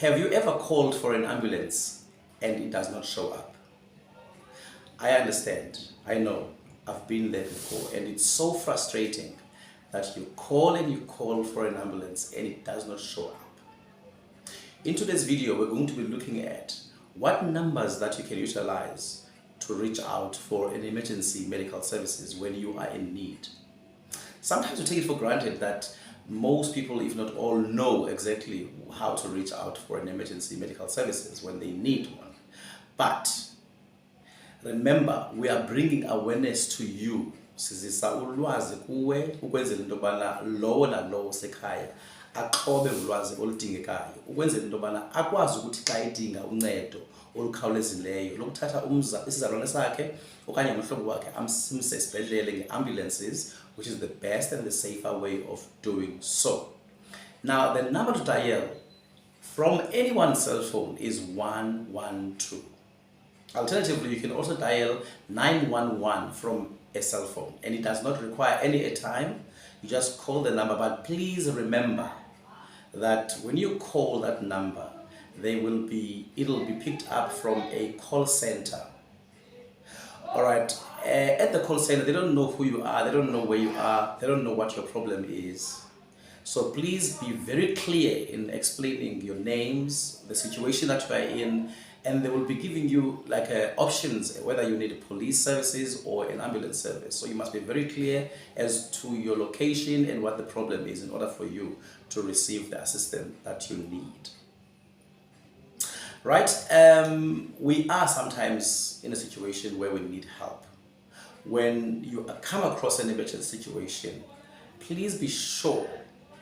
Have you ever called for an ambulance and it does not show up? I understand, I know, I've been there before, and it's so frustrating that you call and you call for an ambulance and it does not show up. In today's video, we're going to be looking at what numbers that you can utilize to reach out for an emergency medical services when you are in need. Sometimes we take it for granted that most people, if not all, know exactly how to reach out for an emergency medical services when they need one. But remember, we are bringing awareness to you. Sizisa ulwazi kuwe ukwenzela into yobana lowo nalowo sekhaya aqobe ulwazi oludingekayo ukwenzela into yobana akwazi ukuthi xa edinga uncedo olukhawulezileyo lokuthatha isizalwane sakhe okanye umhlobo wakhe amse esibhedlele nge-ambulances, which is the best and the safer way of doing so. Now, the number to dial from anyone's cell phone is 112. Alternatively, you can also dial 911 from a cell phone, and it does not require any airtime. You just call the number, but please remember that when you call that number, it'll be picked up from a call center. All right, at the call center, they don't know who you are, they don't know where you are, they don't know what your problem is. So please be very clear in explaining your names, the situation that you are in, and they will be giving you like options whether you need police services or an ambulance service. So you must be very clear as to your location and what the problem is in order for you to receive the assistance that you need. Right? We are sometimes in a situation where we need help. When you come across an emergency situation, please be sure,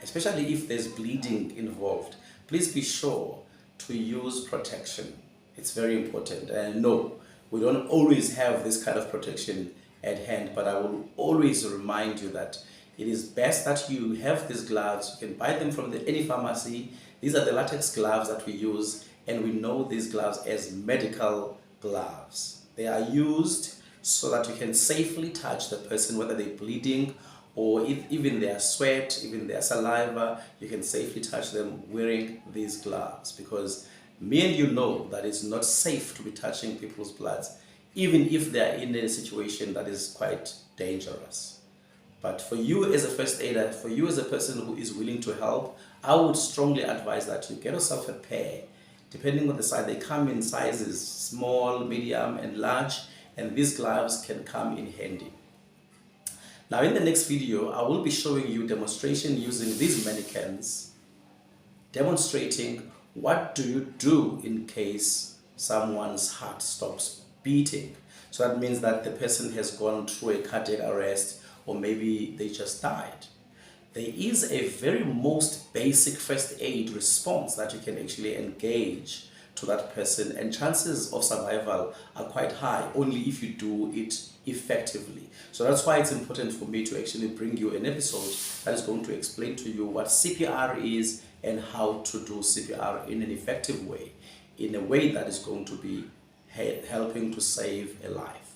especially if there's bleeding involved, please be sure to use protection. It's very important. And no, we don't always have this kind of protection at hand, but I will always remind you that it is best that you have these gloves. You can buy them from any pharmacy. These are the latex gloves that we use, and we know these gloves as medical gloves. They are used so that you can safely touch the person, whether they're bleeding or even their sweat, even their saliva. You can safely touch them wearing these gloves, because me and you know that it's not safe to be touching people's bloods, even if they are in a situation that is quite dangerous. But for you as a first aider, for you as a person who is willing to help, I would strongly advise that you get yourself a pair. Depending on the size, they come in sizes small, medium, and large, and these gloves can come in handy. Now, in the next video, I will be showing you demonstration using these mannequins, demonstrating what do you do in case someone's heart stops beating. So that means that the person has gone through a cardiac arrest, or maybe they just died. There is a very most basic first aid response that you can actually engage to that person, and chances of survival are quite high only if you do it effectively. So that's why it's important for me to actually bring you an episode that is going to explain to you what CPR is and how to do CPR in an effective way, in a way that is going to be helping to save a life.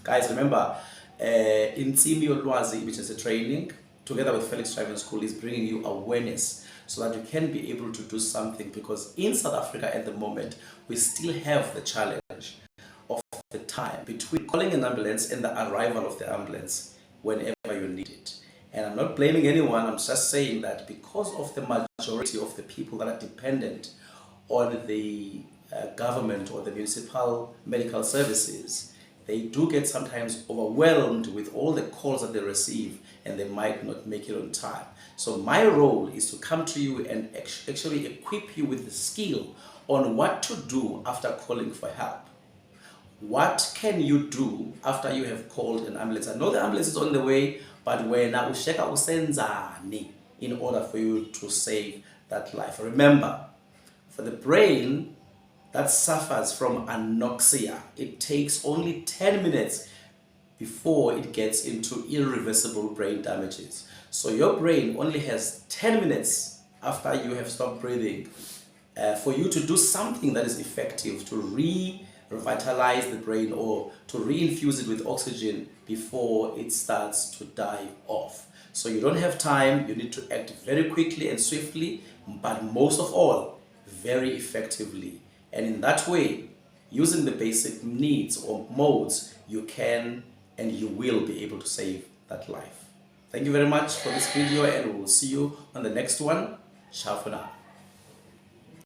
Guys, remember, Intsimi Yolwazi, which is a training, together with Felix Driving School, is bringing you awareness so that you can be able to do something, because in South Africa at the moment, we still have the challenge of the time between calling an ambulance and the arrival of the ambulance whenever you need it. And I'm not blaming anyone, I'm just saying that because of the majority of the people that are dependent on the government or the municipal medical services, they do get sometimes overwhelmed with all the calls that they receive, and they might not make it on time. So my role is to come to you and actually equip you with the skill on what to do after calling for help. What can you do after you have called an ambulance? I know the ambulance is on the way, but when usheka usenzani in order for you to save that life. Remember, for the brain that suffers from anoxia, it takes only 10 minutes before it gets into irreversible brain damages. So your brain only has 10 minutes after you have stopped breathing for you to do something that is effective to revitalize the brain or to reinfuse it with oxygen before it starts to die off. So you don't have time, you need to act very quickly and swiftly, but most of all, very effectively. And in that way, using the basic needs or modes, you can and you will be able to save that life. Thank you very much for this video, and we will see you on the next one. Ciao for now.